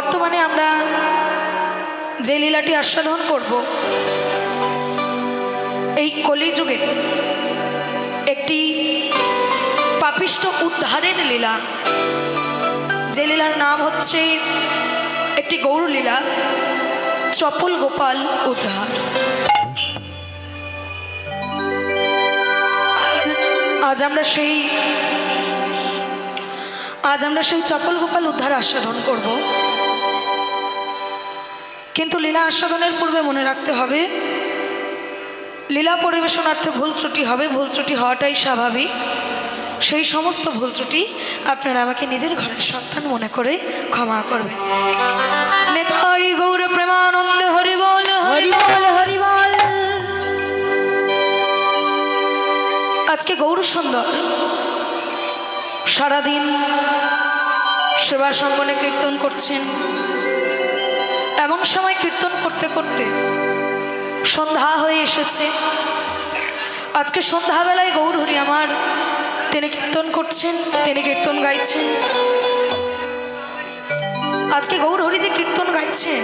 বর্তমানে আমরা যে লীলাটি আস্বাদন করব এই কলিযুগে একটি পাপিষ্ঠ উদ্ধারের লীলা, যে লীলার নাম হচ্ছে একটি গৌর লীলা, চপল গোপাল উদ্ধার। আজ আমরা সেই চপল গোপাল উদ্ধার আস্বাদন করব। কিন্তু লীলা আস্বাদনের পূর্বে মনে রাখতে হবে, লীলা পরিবেশনার্থে ভুল ত্রুটি হবে, ভুল ত্রুটি হওয়াটাই স্বাভাবিক। সেই সমস্ত ভুল ত্রুটি আপনারা আমাকে নিজের ঘরের সন্তান মনে করে ক্ষমা করবেন। নেতাই গৌর প্রেমানন্দে হরি বল, হরি বল, হরি বল। আজকে গৌর সুন্দর সারাদিন সেবা সঙ্গনে কীর্তন করছেন। এমন সময় কীর্তন করতে করতে সন্ধ্যা হয়ে এসেছে। আজকে সন্ধ্যাবেলায় গৌর হরি আমার তিনি কীর্তন করছেন, তিনি কীর্তন গাইছেন। আজকে গৌর হরি যে কীর্তন গাইছেন